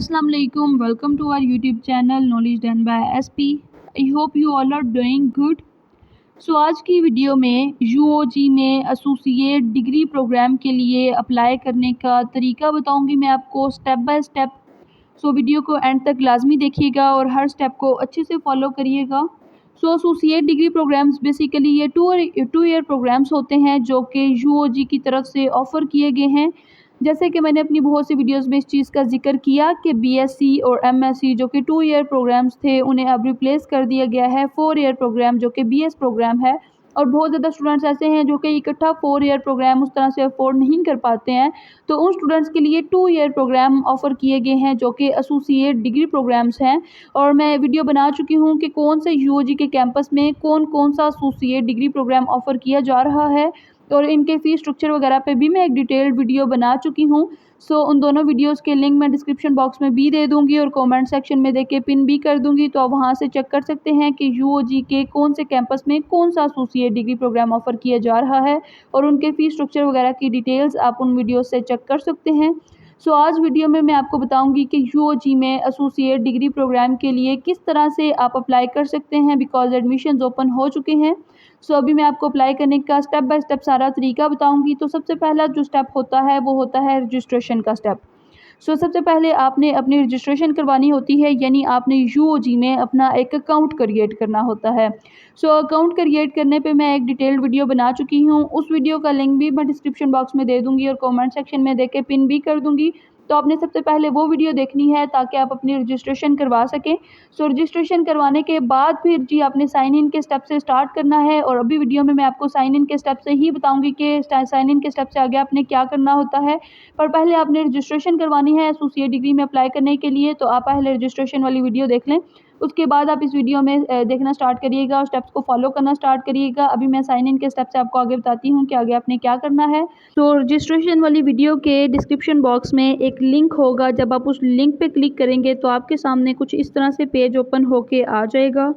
Assalamu alaikum. Welcome to our YouTube channel Knowledge Done by SP. I hope you all are doing good. सो आज की video में UOG में associate degree programme के लिए apply करने का तरीका बताऊंगी मैं आपको step by step. So video को एंड तक लाजमी देखिएगा और हर स्टेप को अच्छे से फॉलो करिएगा। सो एसोसिएट डिग्री प्रोग्राम्स बेसिकली ये टू ईयर प्रोग्राम्स होते हैं जो कि UOG की तरफ से ऑफ़र किए गए हैं। जैसे कि मैंने अपनी बहुत सी वीडियोस में इस चीज़ का जिक्र किया कि BSc और MSc जो कि 2 ईयर प्रोग्राम्स थे उन्हें अब रिप्लेस कर दिया गया है 4 ईयर प्रोग्राम जो कि BS प्रोग्राम है। और बहुत ज़्यादा स्टूडेंट्स ऐसे हैं जो कि इकट्ठा 4 ईयर प्रोग्राम उस तरह से अफोर्ड नहीं कर पाते हैं, तो उन स्टूडेंट्स के लिए 2 ईयर प्रोग्राम ऑफ़र किए गए हैं जो कि एसोसिएट डिग्री प्रोग्राम्स हैं। और मैं वीडियो बना चुकी हूँ कि कौन से UOG के कैंपस में कौन कौन सा एसोसिएट डिग्री प्रोग्राम ऑफ़र किया जा रहा है और इनके फ़ीस स्ट्रक्चर वगैरह पे भी मैं एक डिटेल्ड वीडियो बना चुकी हूँ। सो उन दोनों वीडियोस के लिंक मैं डिस्क्रिप्शन बॉक्स में भी दे दूँगी और कमेंट सेक्शन में देके पिन भी कर दूँगी, तो आप वहाँ से चेक कर सकते हैं कि UOG के कौन से कैंपस में कौन सा एसोसिएट डिग्री प्रोग्राम ऑफ़र किया जा रहा है और उनके फ़ीस स्ट्रक्चर वगैरह की डिटेल्स आप उन वीडियो से चेक कर सकते हैं। सो आज वीडियो में मैं आपको बताऊंगी कि UOG में एसोसिएट डिग्री प्रोग्राम के लिए किस तरह से आप अप्लाई कर सकते हैं, बिकॉज एडमिशन्स ओपन हो चुके हैं। सो अभी मैं आपको अप्लाई करने का स्टेप बाय स्टेप सारा तरीका बताऊंगी। तो सबसे पहला जो स्टेप होता है वो होता है रजिस्ट्रेशन का स्टेप। सो सबसे पहले आपने अपनी रजिस्ट्रेशन करवानी होती है, यानी आपने UOG में अपना एक अकाउंट क्रिएट करना होता है। सो अकाउंट क्रिएट करने पे मैं एक डिटेल्ड वीडियो बना चुकी हूँ, उस वीडियो का लिंक भी मैं डिस्क्रिप्शन बॉक्स में दे दूँगी और कमेंट सेक्शन में देके पिन भी कर दूँगी। तो आपने सबसे पहले वो वीडियो देखनी है ताकि आप अपनी रजिस्ट्रेशन करवा सकें। सो रजिस्ट्रेशन करवाने के बाद फिर जी आपने साइन इन के स्टेप से स्टार्ट करना है, और अभी वीडियो में मैं आपको साइन इन के स्टेप से ही बताऊंगी कि साइन इन के स्टेप से आगे आपने क्या करना होता है। पर पहले आपने रजिस्ट्रेशन करवानी है एसोसिएट डिग्री में अप्लाई करने के लिए, तो आप पहले रजिस्ट्रेशन वाली वीडियो देख लें, उसके बाद आप इस वीडियो में देखना स्टार्ट करिएगा और स्टेप्स को फॉलो करना स्टार्ट करिएगा। अभी मैं साइन इन के स्टेप से आपको आगे बताती हूँ कि आगे आपने क्या करना है। तो रजिस्ट्रेशन वाली वीडियो के डिस्क्रिप्शन बॉक्स में एक लिंक होगा, जब आप उस लिंक पे क्लिक करेंगे तो आपके सामने कुछ इस तरह से पेज ओपन होके आ जाएगा।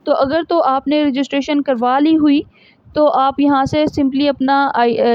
तो अगर तो आपने रजिस्ट्रेशन करवा ली हुई तो आप यहाँ से सिंपली अपना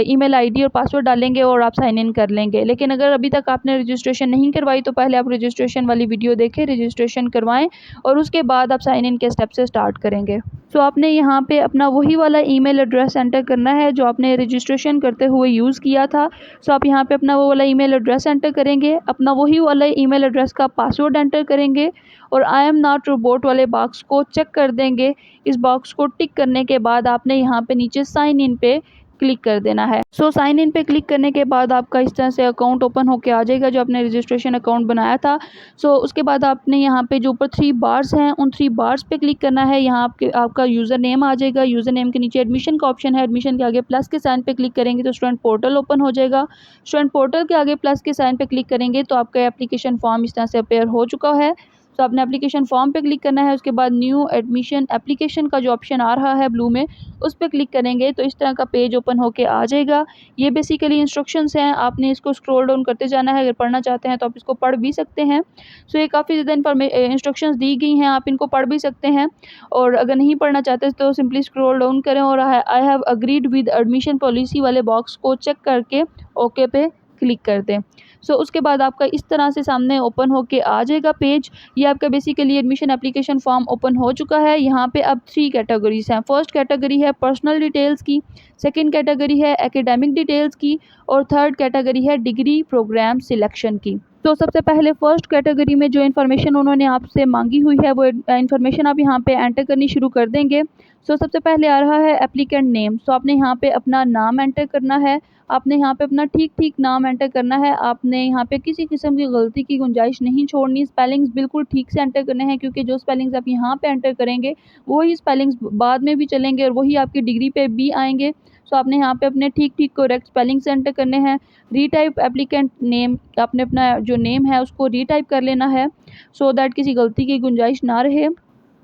ईमेल आईडी और पासवर्ड डालेंगे और आप साइन इन कर लेंगे। लेकिन अगर अभी तक आपने रजिस्ट्रेशन नहीं करवाई तो पहले आप रजिस्ट्रेशन वाली वीडियो देखें, रजिस्ट्रेशन करवाएं और उसके बाद आप साइन इन के स्टेप से स्टार्ट करेंगे। तो आपने यहाँ पे अपना वही वाला ईमेल एड्रेस एंटर करना है जो आपने रजिस्ट्रेशन करते हुए यूज़ किया था। सो आप यहाँ पे अपना वो वाला ईमेल एड्रेस एंटर करेंगे, अपना वही वाला ईमेल एड्रेस का पासवर्ड एंटर करेंगे और आई एम नॉट रोबोट वाले बॉक्स को चेक कर देंगे। इस बॉक्स को टिक करने के बाद आपने यहाँ पे नीचे साइन इन पे क्लिक कर देना है। सो साइन इन पे क्लिक करने के बाद आपका इस तरह से अकाउंट ओपन होके आ जाएगा जो आपने रजिस्ट्रेशन अकाउंट बनाया था। सो उसके बाद आपने यहाँ पे जो ऊपर 3 बार्स हैं उन 3 बार्स पे क्लिक करना है। यहाँ आपका यूज़र नेम आ जाएगा, यूज़र नेम के नीचे एडमिशन का ऑप्शन है, एडमिशन के आगे प्लस के साइन पे क्लिक करेंगे तो स्टूडेंट पोर्टल ओपन हो जाएगा। स्टूडेंट पोर्टल के आगे प्लस के साइन पे क्लिक करेंगे तो आपका एप्लीकेशन फॉर्म इस तरह से अपेयर हो चुका है। तो आपने एप्लीकेशन फॉर्म पे क्लिक करना है, उसके बाद न्यू एडमिशन एप्लीकेशन का जो ऑप्शन आ रहा है ब्लू में उस पर क्लिक करेंगे तो इस तरह का पेज ओपन होके आ जाएगा। ये बेसिकली इंस्ट्रक्शंस हैं, आपने इसको स्क्रॉल डाउन करते जाना है। अगर पढ़ना चाहते हैं तो आप इसको पढ़ भी सकते हैं। सो ये काफ़ी ज़्यादा इंस्ट्रक्शंस दी गई हैं, आप इनको पढ़ भी सकते हैं और अगर नहीं पढ़ना चाहते तो सिंपली स्क्रॉल डाउन करें और I have agreed with admission policy वाले बॉक्स को चेक करके ओके पे क्लिक कर दें। सो उसके बाद आपका इस तरह से सामने ओपन होके आ जाएगा पेज। ये आपका basically admission application form open हो चुका है। यहाँ पे अब 3 कैटेगरीज हैं। फर्स्ट कैटेगरी है पर्सनल डिटेल्स की, सेकंड कैटेगरी है एकेडमिक डिटेल्स की और थर्ड कैटेगरी है डिग्री प्रोग्राम सिलेक्शन की। तो सबसे पहले फर्स्ट कैटेगरी में जो इन्फॉर्मेशन उन्होंने आपसे मांगी हुई है वो इन्फॉर्मेशन आप यहाँ पे एंटर करनी शुरू कर देंगे। सो सबसे पहले आ रहा है एप्लीकेंट नेम। सो आपने यहाँ पे अपना नाम एंटर करना है, आपने यहाँ पे अपना ठीक नाम एंटर करना है। आपने यहाँ पे किसी किस्म की गलती की गुंजाइश नहीं छोड़नी, स्पेलिंग्स बिल्कुल ठीक से एंटर करने हैं क्योंकि जो स्पेलिंग्स आप यहाँ पे एंटर करेंगे वही स्पेलिंग्स बाद में भी चलेंगे और वही आपकी डिग्री पे भी आएंगे। सो आपने यहाँ पे अपने ठीक करेक्ट स्पेलिंग्स एंटर करने हैं। रीटाइप एप्लीकेंट नेम, आपने अपना जो नेम है उसको रीटाइप कर लेना है सो दैट किसी गलती की गुंजाइश ना रहे।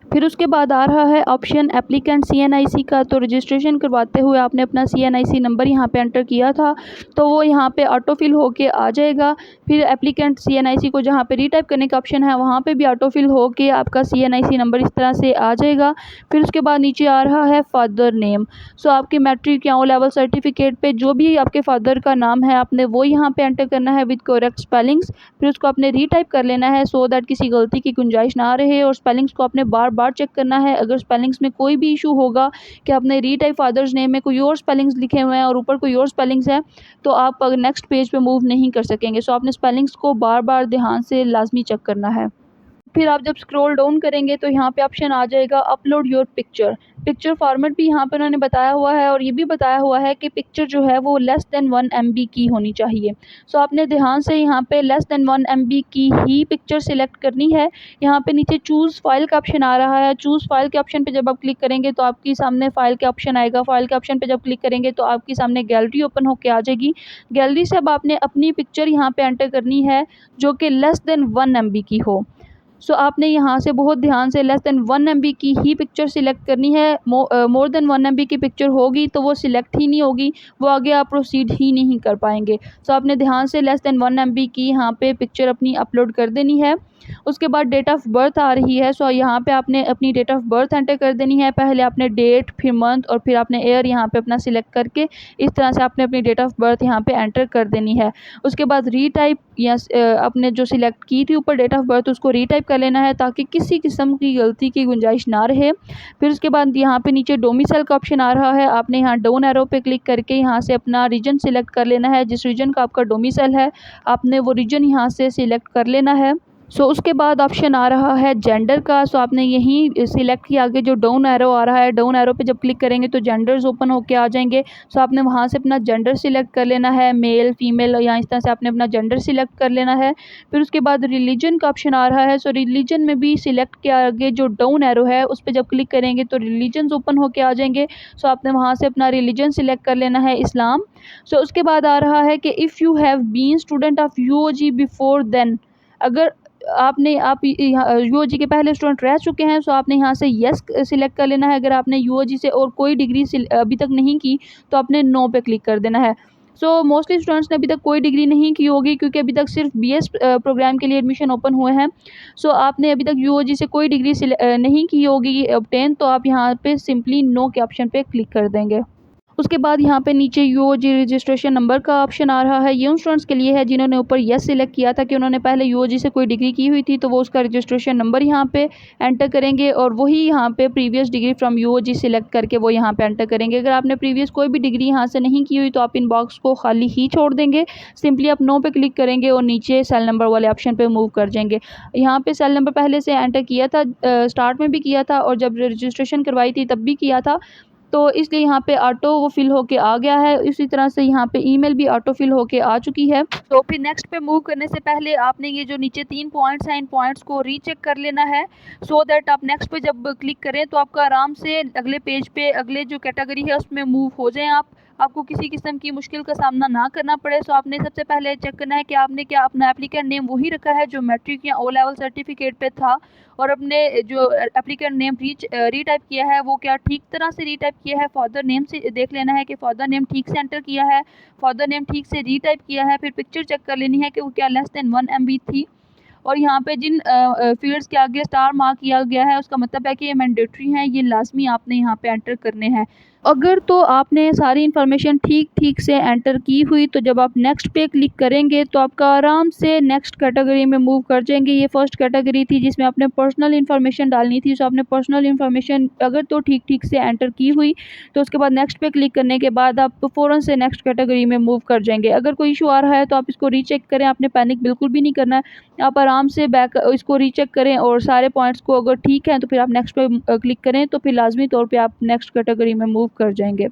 फिर उसके बाद आ रहा है ऑप्शन एप्लीकेंट CNIC का। तो रजिस्ट्रेशन करवाते हुए आपने अपना CNIC नंबर यहाँ पे एंटर किया था तो वो यहाँ पे ऑटो फिल होके आ जाएगा। फिर एप्लीकेंट CNIC को जहाँ पे रीटाइप करने का ऑप्शन है वहाँ पे भी ऑटो फिल हो के आपका CNIC नंबर इस तरह से आ जाएगा। फिर उसके बाद नीचे आ रहा है फादर नेम। सो आपके मैट्रिक या ओ लेवल सर्टिफिकेट पे जो भी आपके फादर का नाम है आपने वो यहाँ पे एंटर करना है विद करेक्ट स्पेलिंग्स। फिर उसको आपने रीटाइप कर लेना है सो दैट किसी गलती की गुंजाइश ना रहे, और स्पेलिंग्स को आपने बार बार चेक करना है। अगर स्पेलिंग्स में कोई भी इशू होगा कि आपने रीटाइप फादर्स नेम में कोई और स्पेलिंग्स लिखे हुए हैं और ऊपर कोई और स्पेलिंग्स है, तो आप नेक्स्ट पेज पे मूव नहीं कर सकेंगे। सो आपने स्पेलिंग्स को बार बार ध्यान से लाजमी चेक करना है। फिर आप जब स्क्रॉल डाउन करेंगे तो यहाँ पे ऑप्शन आ जाएगा upload your picture. Picture format भी यहाँ पे उन्होंने बताया हुआ है, और ये भी बताया हुआ है कि पिक्चर जो है वो लेस देन 1 MB की होनी चाहिए। सो आपने ध्यान से यहाँ पे लेस देन 1 MB की ही पिक्चर सिलेक्ट करनी है। यहाँ पे नीचे चूज़ फाइल का ऑप्शन आ रहा है। चूज़ फाइल के ऑप्शन पे जब आप क्लिक करेंगे तो आपके सामने फाइल के ऑप्शन आएगा। फाइल के ऑप्शन पे जब क्लिक करेंगे तो आपके सामने गैलरी ओपन होकर आ जाएगी। गैलरी से अब आपने अपनी पिक्चर यहाँ पे एंटर करनी है जो कि लेस देन 1 MB की हो। सो आपने यहाँ से बहुत ध्यान से लेस देन 1 MB की ही पिक्चर सिलेक्ट करनी है। मोर देन 1 MB की पिक्चर होगी तो वो सिलेक्ट ही नहीं होगी, वो आगे आप प्रोसीड ही नहीं कर पाएंगे। सो आपने ध्यान से लेस देन 1 MB की यहाँ पे पिक्चर अपनी अपलोड कर देनी है। उसके बाद डेट ऑफ बर्थ आ रही है। सो यहाँ पे आपने अपनी डेट ऑफ बर्थ एंटर कर देनी है। पहले आपने डेट, फिर मंथ और फिर आपने ईयर यहाँ पे अपना सिलेक्ट करके इस तरह से आपने अपनी डेट ऑफ बर्थ यहाँ पे एंटर कर देनी है। उसके बाद रीटाइप या आपने जो सिलेक्ट की थी ऊपर डेट ऑफ बर्थ उसको रीटाइप कर लेना है ताकि किसी किस्म की गलती की गुंजाइश ना रहे। फिर उसके बाद यहाँ पे नीचे डोमिसाइल का ऑप्शन आ रहा है। आपने यहाँ डाउन एरो पे क्लिक करके यहाँ से अपना रीजन सिलेक्ट कर लेना है। जिस रीजन का आपका डोमिसाइल है आपने वो रीजन यहाँ से सिलेक्ट कर लेना है। सो उसके बाद ऑप्शन आ रहा है जेंडर का। सो आपने यहीं सिलेक्ट किया, आगे जो डाउन एरो आ रहा है डाउन एरो पे जब क्लिक करेंगे तो जेंडर्स ओपन होके आ जाएंगे। सो आपने वहाँ से अपना जेंडर सिलेक्ट कर लेना है, मेल फीमेल, या इस तरह से आपने अपना जेंडर सिलेक्ट कर लेना है। फिर उसके बाद रिलीजन का ऑप्शन आ रहा है। सो रिलीजन में भी सिलेक्ट के आगे जो डाउन एरो है उस पर जब क्लिक करेंगे तो रिलीजन ओपन होके आ जाएंगे। सो आपने वहाँ से अपना रिलीजन सिलेक्ट कर लेना है इस्लाम। सो उसके बाद आ रहा है कि if you have been student of UOG before then, अगर आप UOG के पहले स्टूडेंट रह चुके हैं सो आपने यहाँ से यस सिलेक्ट कर लेना है। अगर आपने UOG से और कोई डिग्री अभी तक नहीं की तो आपने नो पे क्लिक कर देना है। सो मोस्टली स्टूडेंट्स ने अभी तक कोई डिग्री नहीं की होगी क्योंकि अभी तक सिर्फ BS प्रोग्राम के लिए एडमिशन ओपन हुए हैं। सो आपने अभी तक UOG से कोई डिग्री नहीं की होगी ऑब्टेन, तो आप यहाँ पे सिंपली नो के ऑप्शन पे क्लिक कर देंगे। उसके बाद यहाँ पे नीचे UOG रजिस्ट्रेशन नंबर का ऑप्शन आ रहा है। ये उन स्टूडेंट्स के लिए है जिन्होंने ऊपर यस सिलेक्ट किया था कि उन्होंने पहले UOG से कोई डिग्री की हुई थी, तो वो उसका रजिस्ट्रेशन नंबर यहाँ पे एंटर करेंगे और वही यहाँ पे previous degree from UOG select करके वो यहाँ पे एंटर करेंगे। अगर आपने प्रीवियस कोई भी डिग्री यहाँ से नहीं की हुई तो आप इन बॉक्स को खाली ही छोड़ देंगे। सिंपली आप नो पे क्लिक करेंगे और नीचे सेल नंबर वाले ऑप्शन पर मूव कर जाएंगे। यहाँ पर सेल नंबर पहले से एंटर किया था, स्टार्ट में भी किया था और जब रजिस्ट्रेशन करवाई थी तब भी किया था, तो इसलिए यहाँ पे ऑटो वो फिल होके आ गया है। इसी तरह से यहाँ पे ईमेल भी ऑटो फिल होके आ चुकी है। तो फिर नेक्स्ट पे मूव करने से पहले आपने ये जो नीचे 3 पॉइंट्स हैं इन पॉइंट्स को रीचेक कर लेना है सो दैट आप नेक्स्ट पे जब क्लिक करें तो आपका आराम से अगले पेज पे अगले जो कैटेगरी है उसमें मूव हो जाएं। आपको किसी किस्म की मुश्किल का सामना ना करना पड़े। सो आपने सबसे पहले चेक करना है कि आपने क्या अपना एप्लीकेंट नेम वही रखा है जो मैट्रिक या ओ लेवल सर्टिफिकेट पे था, और अपने जो एप्लीकेंट नेम रीटाइप किया है वो क्या ठीक तरह से रीटाइप किया है। फादर नेम से देख लेना है कि फादर नेम ठीक से एंटर किया है, फादर नेम ठीक से रीटाइप किया है। फिर पिक्चर चेक कर लेनी है कि वो क्या लेस देन 1 MB थी, और यहाँ पे जिन फील्ड्स के आगे स्टार मार्क किया गया है उसका मतलब है कि ये मैंडेटरी हैं, ये लाजमी आपने यहाँ पे एंटर करने हैं। अगर तो आपने सारी इन्फॉर्मेशन ठीक से एंटर की हुई तो जब आप नेक्स्ट पे क्लिक करेंगे तो आपका आराम से नेक्स्ट कैटेगरी में मूव कर जाएंगे। ये फर्स्ट कैटेगरी थी जिसमें आपने पर्सनल इन्फॉर्मेशन डालनी थी, सो आपने पर्सनल इन्फॉर्मेशन अगर तो ठीक से एंटर की हुई तो उसके बाद नेक्स्ट पे क्लिक करने के बाद आप फ़ौरन से नेक्स्ट कैटेगरी में मूव कर जाएंगे। अगर कोई इशू आ रहा है तो आप इसको रीचेक करें, आपने पैनिक बिल्कुल भी नहीं करना है। आप आराम से बैक इसको रीचेक करें और सारे पॉइंट्स को अगर ठीक है तो फिर आप नेक्स्ट पे क्लिक करें, तो फिर लाजमी तौर पे आप नेक्स्ट कैटेगरी में मूव कर जाएंगे।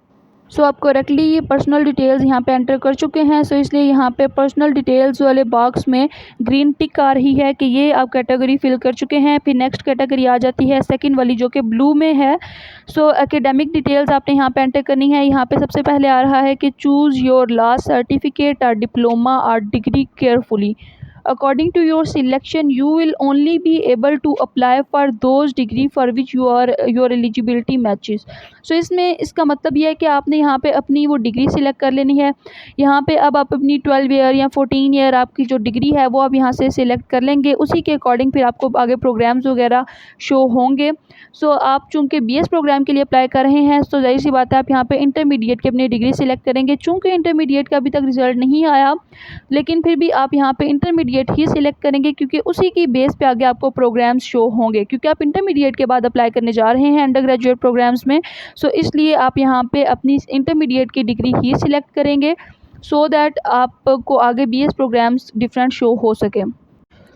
सो आप करेक्टली ये पर्सनल डिटेल्स यहाँ पे एंटर कर चुके हैं। सो इसलिए यहाँ पे पर्सनल डिटेल्स वाले बॉक्स में ग्रीन टिक आ रही है कि ये आप कैटेगरी फिल कर चुके हैं। फिर नेक्स्ट कैटेगरी आ जाती है सेकंड वाली जो कि ब्लू में है। सो एकेडमिक डिटेल्स आपने यहाँ पे एंटर करनी है। यहाँ पे सबसे पहले आ रहा है कि चूज़ योर लास्ट सर्टिफिकेट और डिप्लोमा और degree carefully. According to your selection, you will only be able to apply for those degree for which your eligibility matches. So इसमें इसका मतलब ये है कि आपने यहाँ पे अपनी वो डिग्री सिलेक्ट कर लेनी है। यहाँ पे अब आप अपनी 12 ईयर या 14 ईयर आपकी जो डिग्री है वो आप यहाँ से सिलेक्ट कर लेंगे, उसी के अकॉर्डिंग फिर आपको आगे प्रोग्राम्स वगैरह शो होंगे। सो आप चूँकि BS प्रोग्राम के लिए अप्लाई कर रहे हैं, तो ज़ाहिर सी बात है आप यहाँ पे इंटरमीडिएट की अपनी डिग्री सिलेक्ट करेंगे। चूँकि इंटरमीडिएट का अभी तक रिज़ल्ट नहीं आया, लेकिन फिर भी आप यहाँ पे इंटरमीडिएट ही सिलेक्ट करेंगे, क्योंकि उसी की बेस पे आगे आपको प्रोग्राम्स शो होंगे, क्योंकि आप इंटरमीडिएट के बाद अप्लाई करने जा रहे हैं अंडर ग्रेजुएट प्रोग्राम्स में। सो इसलिए आप यहाँ पे अपनी इंटरमीडिएट की डिग्री ही सिलेक्ट करेंगे, सो दैट आपको आगे BS प्रोग्राम्स डिफरेंट शो हो सके।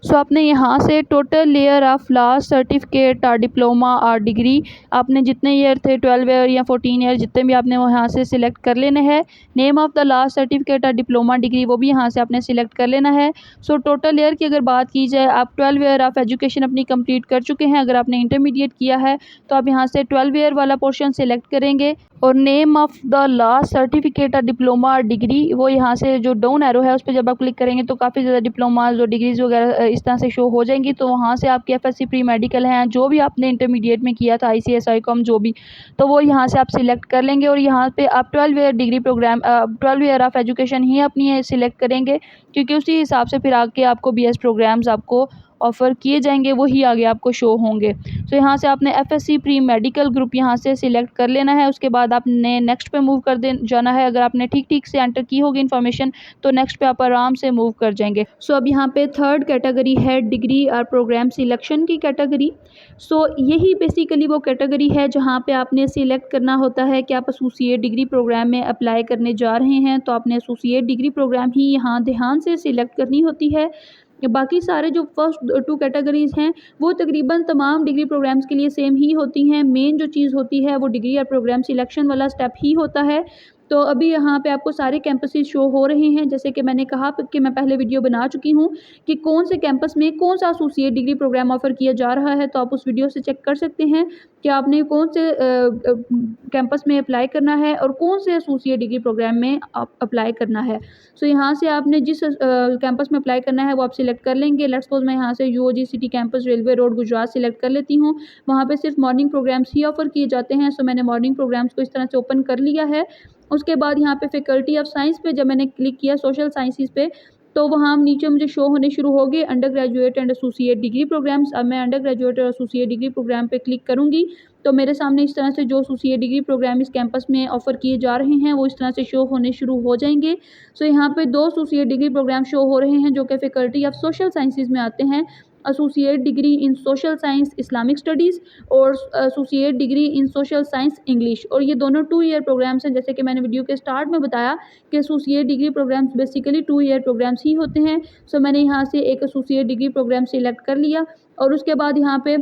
सो आपने यहाँ से total layer of last certificate और डिप्लोमा और डिग्री, आपने जितने ईयर थे 12 ईयर या 14 ईयर जितने भी आपने वो यहाँ से सिलेक्ट कर लेने हैं। Name of the last certificate और डिप्लोमा डिग्री वो भी यहाँ से आपने सिलेक्ट कर लेना है। सो टोटल ईयर की अगर बात की जाए, आप 12 ईयर ऑफ एजुकेशन अपनी कंप्लीट कर चुके हैं। अगर आपने इंटरमीडिएट किया है तो आप यहाँ से 12 ईयर वाला पोर्शन सिलेक्ट करेंगे, और name of the last certificate और डिप्लोमा और डिग्री वो यहाँ से जो डाउन एरो है उस पर जब आप क्लिक करेंगे तो काफ़ी ज़्यादा डिप्लोमाज और डिग्रीज़ वगैरह इस तरह से शो हो जाएंगी। तो वहाँ से आपकी FSC प्री मेडिकल हैं, जो भी आपने इंटरमीडिएट में किया था, ICS ICOM जो भी, तो वो यहाँ से आप सिलेक्ट कर लेंगे। और यहाँ पे आप 12 year degree program 12 year of education ही अपनी सिलेक्ट करेंगे, क्योंकि उसी हिसाब से फिर आके आपको BS प्रोग्राम्स आपको ऑफ़र किए जाएंगे, वही आगे आपको शो होंगे। तो यहाँ से आपने FSC प्री मेडिकल ग्रुप यहाँ से सिलेक्ट कर लेना है। उसके बाद आपने नेक्स्ट पे मूव कर जाना है। अगर आपने ठीक से एंटर की होगी इन्फॉर्मेशन तो नेक्स्ट पे आप आराम से मूव कर जाएंगे। सो अब यहाँ पे थर्ड कैटेगरी है डिग्री और प्रोग्राम सिलेक्शन की कैटेगरी। सो यही बेसिकली वो कैटेगरी है जहाँ पे आपने सिलेक्ट करना होता है कि आप एसोसिएट डिग्री प्रोग्राम में अप्लाई करने जा रहे हैं, तो आपने एसोसिएट डिग्री प्रोग्राम ही यहाँ ध्यान से सिलेक्ट करनी होती है। बाकी सारे जो फर्स्ट 2 कैटेगरीज़ हैं वो तकरीबन तमाम डिग्री प्रोग्राम्स के लिए सेम ही होती हैं। मेन जो चीज़ होती है वो डिग्री और प्रोग्राम सिलेक्शन वाला स्टेप ही होता है। तो अभी यहाँ पे आपको सारे कैंपसेस शो हो रहे हैं, जैसे कि मैंने कहा कि मैं पहले वीडियो बना चुकी हूँ कि कौन से कैंपस में कौन सा एसोसिएट डिग्री प्रोग्राम ऑफ़र किया जा रहा है। तो आप उस वीडियो से चेक कर सकते हैं कि आपने कौन से कैंपस में अप्लाई करना है और कौन से एसोसिएट डिग्री प्रोग्राम में आप अप्लाई करना है। सो यहाँ से आपने जिस कैंपस में अप्लाई करना है वो आप सिलेक्ट कर लेंगे। लेट्स सपोज मैं यहाँ से UOG city campus railway road Gujarat select कर लेती हूँ। वहाँ पे सिर्फ मॉर्निंग प्रोग्राम्स ही ऑफ़र किए जाते हैं। सो मैंने मॉर्निंग प्रोग्राम्स को इस तरह से ओपन कर लिया है। उसके बाद यहाँ पे फैकल्टी ऑफ साइंस पे जब मैंने क्लिक किया सोशल साइंसेस पे, तो वहाँ नीचे मुझे शो होने शुरू हो गए undergraduate and associate degree programmes. अब मैं अंडर ग्रेजुएट और एसोसिएट डिग्री प्रोग्राम पे क्लिक करूँगी तो मेरे सामने इस तरह से जो एसोसिएट डिग्री प्रोग्राम इस कैंपस में ऑफ़र किए जा रहे हैं वो इस तरह से शो होने शुरू हो जाएंगे। सो यहाँ पे 2 एसोसिएट डिग्री प्रोग्राम शो हो रहे हैं जो कि फैकल्टी ऑफ सोशल साइंसेज में आते हैं। Associate degree in social science Islamic studies और associate degree in social science English, और ये दोनों 2 ईयर प्रोग्राम्स हैं। जैसे कि मैंने वीडियो के स्टार्ट में बताया कि associate degree programs basically 2 year programs ही होते हैं। सो मैंने यहाँ से एक एसोसिएट डिग्री प्रोग्राम सिलेक्ट कर लिया, और उसके बाद यहाँ पे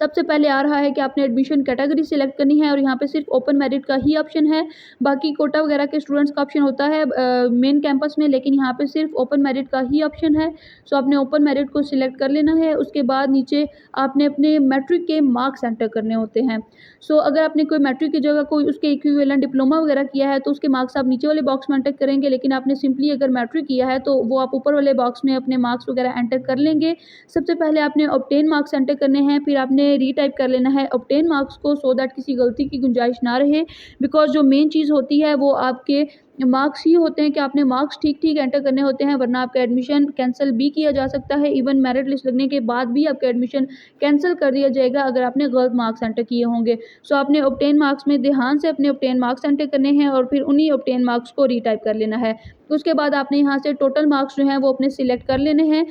सबसे पहले आ रहा है कि आपने एडमिशन कैटेगरी सिलेक्ट करनी है, और यहाँ पे सिर्फ ओपन मेरिट का ही ऑप्शन है। बाकी कोटा वगैरह के स्टूडेंट्स का ऑप्शन होता है मेन कैंपस में, लेकिन यहाँ पे सिर्फ ओपन मेरिट का ही ऑप्शन है। सो आपने ओपन मेरिट को सिलेक्ट कर लेना है। उसके बाद नीचे आपने अपने मैट्रिक के मार्क्स एंटर करने होते हैं। सो अगर आपने कोई मैट्रिक की जगह कोई उसके इक्विवेलेंट डिप्लोमा वगैरह किया है तो उसके मार्क्स आप नीचे वाले बॉक्स में एंटर करेंगे, लेकिन आपने सिंपली अगर मैट्रिक किया है तो वो आप ऊपर वाले बॉक्स में अपने मार्क्स वगैरह एंटर कर लेंगे। सबसे पहले आपने ऑब्टेन मार्क्स एंटर करने हैं, फिर आपने रीटाइप कर लेना है ऑब्टेन मार्क्स को, सो दैट किसी गलती की गुंजाइश ना रहे। बिकॉज जो मेन चीज़ होती है वो आपके मार्क्स ही होते हैं कि आपने मार्क्स ठीक एंटर करने होते हैं, वरना आपका एडमिशन कैंसिल भी किया जा सकता है। इवन मेरिट लिस्ट लगने के बाद भी आपका एडमिशन कैंसिल कर दिया जाएगा अगर आपने गलत मार्क्स एंटर किए होंगे। सो आपने ऑब्टेन मार्क्स में ध्यान से अपने ऑब्टेन मार्क्स एंटर करने हैं और फिर उन्हीं ऑब्टेन मार्क्स को रीटाइप कर लेना है। उसके बाद आपने यहाँ से टोटल मार्क्स जो हैं वो अपने सिलेक्ट कर लेने हैं।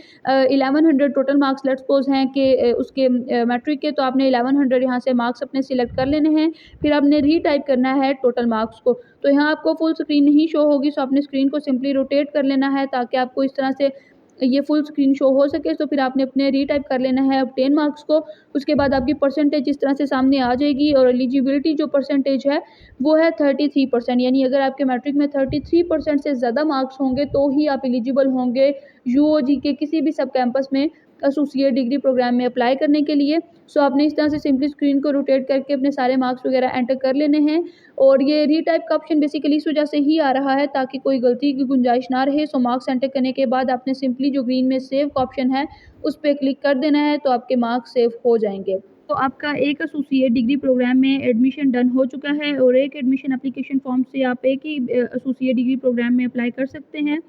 1100 टोटल मार्क्स लेट्स सपोज हैं कि उसके मैट्रिक के, तो आपने 1100 यहाँ से मार्क्स अपने सिलेक्ट कर लेने हैं। फिर आपने रीटाइप करना है टोटल मार्क्स को। तो यहाँ आपको फुल स्क्रीन नहीं शो होगी, सो आपने स्क्रीन को सिंपली रोटेट कर लेना है ताकि आपको इस तरह से ये फुल स्क्रीन शो हो सके। तो फिर आपने अपने रीटाइप कर लेना है ऑब्टेन मार्क्स को। उसके बाद आपकी परसेंटेज इस तरह से सामने आ जाएगी, और एलिजिबिलिटी जो परसेंटेज है वो है 33%। यानी अगर आपके मैट्रिक में 33% से ज़्यादा मार्क्स होंगे तो ही आप एलिजिबल होंगे UOG के किसी भी सब कैंपस में एसोसिएट डिग्री प्रोग्राम में अप्लाई करने के लिए। सो आपने इस तरह से सिंपली स्क्रीन को रोटेट करके अपने सारे मार्क्स वगैरह एंटर कर लेने हैं। और ये रीटाइप का ऑप्शन बेसिकली इस वजह से ही आ रहा है ताकि कोई गलती की गुंजाइश ना रहे। सो मार्क्स एंटर करने के बाद आपने सिंपली जो ग्रीन में सेव का ऑप्शन है उस पर क्लिक कर देना है, तो आपके मार्क्स सेव हो जाएंगे। तो आपका एक एसोसिएट डिग्री प्रोग्राम में एडमिशन डन हो चुका है और एक एडमिशन एप्लीकेशन फॉर्म से आप एक ही एसोसिएट डिग्री प्रोग्राम में अप्लाई कर सकते हैं।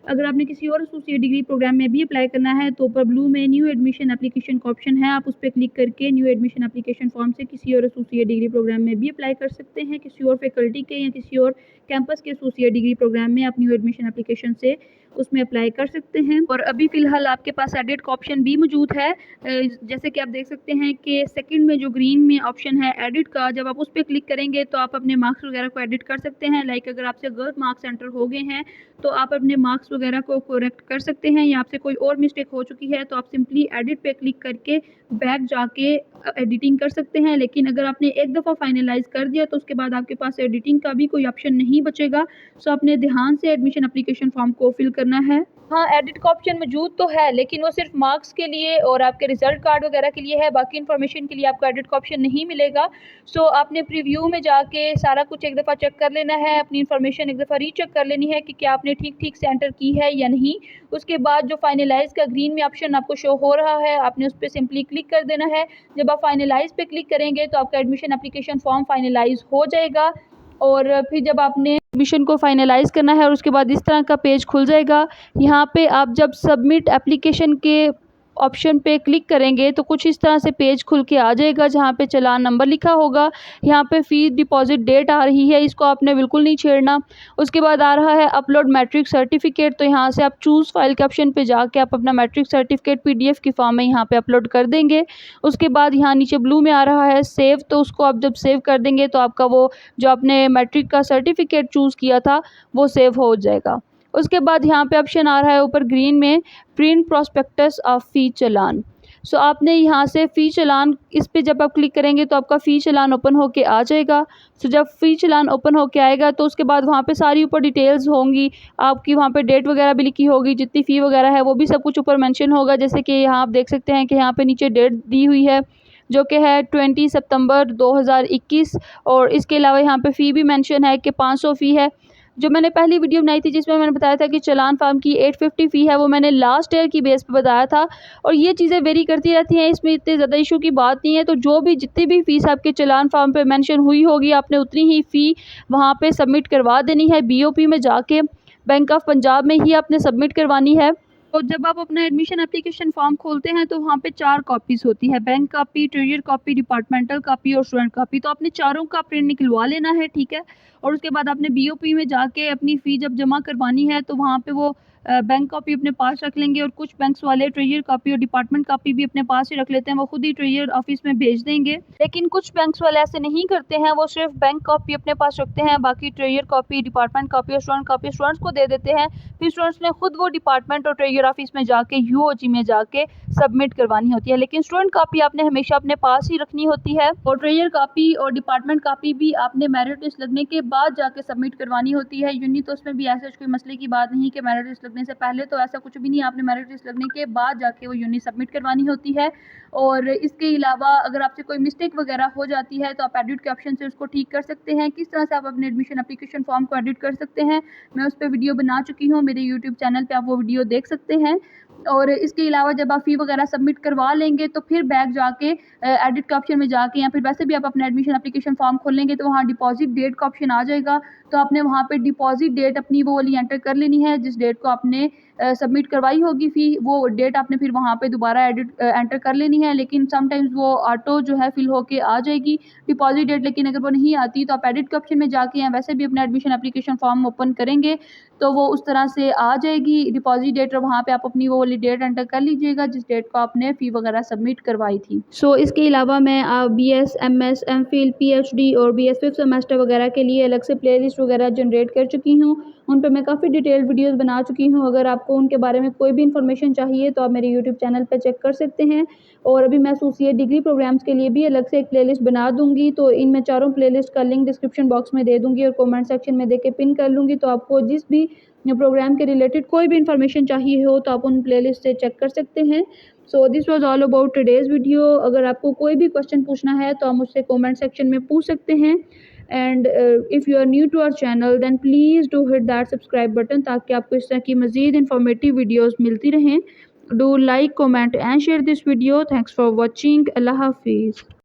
अगर आपने किसी और एसोसिएट डिग्री प्रोग्राम में भी अप्लाई करना है तो ऊपर ब्लू में न्यू एडमिशन एप्लीकेशन का ऑप्शन है, आप उस पर क्लिक करके न्यू एडमिशन एप्लीकेशन फॉर्म से किसी और एसोसिएट डिग्री प्रोग्राम में भी अप्लाई कर सकते हैं। किसी और फैकल्टी के या किसी और कैंपस के एसोसिएट डिग्री प्रोग्राम में आप न्यू एडमिशन एप्लीकेशन से उसमें अप्लाई कर सकते हैं। और अभी फ़िलहाल आपके पास एडिट का ऑप्शन भी मौजूद है। जैसे कि आप देख सकते हैं कि सेकंड में जो ग्रीन में ऑप्शन है एडिट का, जब आप उस पर क्लिक करेंगे तो आप अपने मार्क्स वगैरह को एडिट कर सकते हैं। लाइक अगर आपसे गलत मार्क्स एंटर हो गए हैं तो आप अपने मार्क्स वगैरह को करेक्ट कर सकते हैं, या आपसे कोई और मिस्टेक हो चुकी है तो आप सिंपली एडिट पे क्लिक करके बैक जाके एडिटिंग कर सकते हैं। लेकिन अगर आपने एक दफ़ा फाइनलाइज कर दिया तो उसके बाद आपके पास एडिटिंग का भी कोई ऑप्शन नहीं बचेगा। सो आपने ध्यान से एडमिशन एप्लीकेशन फॉर्म को फिल करना है। हाँ, एडिट का ऑप्शन मौजूद तो है लेकिन वो सिर्फ मार्क्स के लिए और आपके रिजल्ट कार्ड वगैरह के लिए है, बाकी इन्फॉर्मेशन के लिए आपको एडिट का ऑप्शन नहीं मिलेगा। सो आपने प्रीव्यू में जाके सारा कुछ एक दफ़ा चेक कर लेना है, अपनी इन्फॉर्मेशन एक दफ़ा रीचेक कर लेनी है कि क्या आपने ठीक ठीक से एंटर की है या नहीं। उसके बाद जो फाइनलाइज का ग्रीन में ऑप्शन आपको शो हो रहा है आपने उस पर सिंपली क्लिक कर देना है। जब आप फाइनलाइज पे क्लिक करेंगे तो आपका एडमिशन एप्लीकेशन फॉर्म फाइनलाइज हो जाएगा। और फिर जब आपने एडमिशन को फाइनलाइज करना है और उसके बाद इस तरह का पेज खुल जाएगा। यहाँ पे आप जब सबमिट एप्लीकेशन के ऑप्शन पे क्लिक करेंगे तो कुछ इस तरह से पेज खुल के आ जाएगा जहाँ पे चालान नंबर लिखा होगा। यहाँ पे फ़ीस डिपॉजिट डेट आ रही है, इसको आपने बिल्कुल नहीं छेड़ना। उसके बाद आ रहा है अपलोड मैट्रिक सर्टिफिकेट, तो यहाँ से आप चूज़ फाइल के ऑप्शन पे जाके आप अपना मैट्रिक सर्टिफिकेट PDF की फॉर्म में यहाँ पे अपलोड कर देंगे। उसके बाद यहाँ नीचे ब्लू में आ रहा है सेव, तो उसको आप जब सेव कर देंगे तो आपका वो जो आपने मैट्रिक का सर्टिफिकेट चूज़ किया था वो सेव हो जाएगा। उसके बाद यहाँ पे ऑप्शन आ रहा है ऊपर ग्रीन में प्रिंट प्रोस्पेक्टस ऑफ फ़ी चालान। सो आपने यहाँ से फ़ी चालान इस पे जब आप क्लिक करेंगे तो आपका फ़ी चालान ओपन होके आ जाएगा। सो जब फ़ी चालान ओपन होके आएगा तो उसके बाद वहाँ पे सारी ऊपर डिटेल्स होंगी, आपकी वहाँ पे डेट वगैरह भी लिखी होगी, जितनी फ़ी वगैरह है वो भी सब कुछ ऊपर मेंशन होगा। जैसे कि यहाँ आप देख सकते हैं कि यहाँ पे नीचे डेट दी हुई है जो कि है 20 सितंबर 2021, और इसके अलावा यहाँ पे फ़ी भी मेंशन है कि 500 फ़ी है। जो मैंने पहली वीडियो बनाई थी जिसमें मैंने बताया था कि चालान फार्म की 850 फ़ी है, वो मैंने लास्ट ईयर की बेस पे बताया था। और ये चीज़ें वेरी करती रहती हैं, इसमें इतने ज़्यादा इशू की बात नहीं है। तो जो भी जितनी भी फ़ीस आपके चालान फार्म पे मेंशन हुई होगी आपने उतनी ही फ़ी वहाँ पे सबमिट करवा देनी है। BOP में जाके बैंक ऑफ पंजाब में ही आपने सबमिट करवानी है। और जब आप अपना एडमिशन एप्लीकेशन फॉर्म खोलते हैं तो वहाँ पे 4 कॉपीज़ होती है, bank copy, treasure copy, departmental copy और स्टूडेंट कॉपी। तो आपने चारों का प्रिंट निकलवा लेना है, ठीक है। और उसके बाद आपने BOP में जाके अपनी फ़ी जब जमा करवानी है तो वहाँ पे वो बैंक कॉपी अपने पास रख लेंगे। और कुछ बैंक्स वाले ट्रेजर कॉपी और डिपार्टमेंट कॉपी भी अपने पास ही रख लेते हैं, वो खुद ही ट्रेजर ऑफिस में भेज देंगे। लेकिन कुछ बैंक्स वाले ऐसे नहीं करते हैं, वो सिर्फ बैंक कॉपी अपने पास रखते हैं, बाकी ट्रेजर कॉपी, डिपार्टमेंट कॉपी और स्टूडेंट कॉपी स्टूडेंट्स को दे देते हैं। फिर स्टूडेंट्स ने खुद वो डिपार्टमेंट और ट्रेजर ऑफिस में जाके UOG में जाके सबमिट करवानी होती है। लेकिन स्टूडेंट कॉपी आपने हमेशा अपने पास ही रखनी होती है, और ट्रेजर कॉपी और डिपार्टमेंट कॉपी भी आपने मेरिट लिस्ट लगने के बाद जाके सबमिट करवानी होती है। यूनी तो उसमें भी ऐसा कोई मसले की बात नहीं कि मेरिट लिस्ट लगने से पहले, तो ऐसा कुछ भी नहीं, आपने मेरिट लिस्ट लगने के बाद जाके वो यूनी सबमिट करवानी होती है। और इसके अलावा अगर आपसे कोई मिस्टेक वगैरह हो जाती है तो आप एडिट के ऑप्शन से उसको ठीक कर सकते हैं। किस तरह से आप अपने एडमिशन एप्लीकेशन फॉर्म को एडिट कर सकते हैं मैं उस पर वीडियो बना चुकी हूँ, मेरे यूट्यूब चैनल पे आप वो वीडियो देख सकते हैं। और इसके अलावा जब आप फ़ी वगैरह सबमिट करवा लेंगे तो फिर बैक जाके एडिट के ऑप्शन में जाके, या फिर वैसे भी आप अपना एडमिशन एप्लीकेशन फॉर्म खोलेंगे तो वहाँ डिपॉजिट डेट का ऑप्शन आ जाएगा। तो आपने वहाँ पे डिपॉजिट डेट अपनी वो वाली एंटर कर लेनी है, जिस डेट को आपने सबमिट करवाई होगी फ़ी, वो डेट आपने फिर वहाँ पे दोबारा एंटर कर लेनी है। लेकिन समटाइम्स वो ऑटो जो है फिल होके आ जाएगी डिपॉजिट डेट, लेकिन अगर वो नहीं आती तो आप एडिट के ऑप्शन में जाके या वैसे भी अपना एडमिशन एप्लीकेशन फॉर्म ओपन करेंगे तो वो उस तरह से आ जाएगी डिपॉजिट डेट, और वहाँ पे आप अपनी वो वाली डेट एंटर कर लीजिएगा जिस डेट को आपने फ़ी वगैरह सबमिट करवाई थी। सो इसके अलावा मैं BS, MS, MPhil, PhD और BS 5th सेमेस्टर वगैरह के लिए अलग से प्लेलिस्ट वगैरह जनरेट कर चुकी हूँ। उन पे मैं काफ़ी डिटेल्ड वीडियोज़ बना चुकी हूँ। अगर आपको उनके बारे में कोई भी इन्फॉर्मेशन चाहिए तो आप मेरे यूट्यूब चैनल पे चेक कर सकते हैं। और अभी मैं एसोसिएट डिग्री प्रोग्राम्स के लिए भी अलग से एक प्लेलिस्ट बना दूँगी, तो इन मैं चारों प्लेलिस्ट का लिंक डिस्क्रिप्शन बॉक्स में दे दूँगी और कमेंट सेक्शन में देके पिन कर लूँगी। तो आपको जिस भी प्रोग्राम के रिलेटेड कोई भी इन्फॉर्मेशन चाहिए हो तो आप उन प्लेलिस्ट से चेक कर सकते हैं। So this was all about today's video. अगर आपको कोई भी क्वेश्चन पूछना है तो आप मुझसे कमेंट सेक्शन में पूछ सकते हैं। And if you are new to our channel then please do hit that subscribe button, ताकि आपको इस तरह की मज़ीद इन्फॉर्मेटिव वीडियोज़ मिलती रहें। Do like, comment and share this video. Thanks for watching. अल्लाह हाफिज़।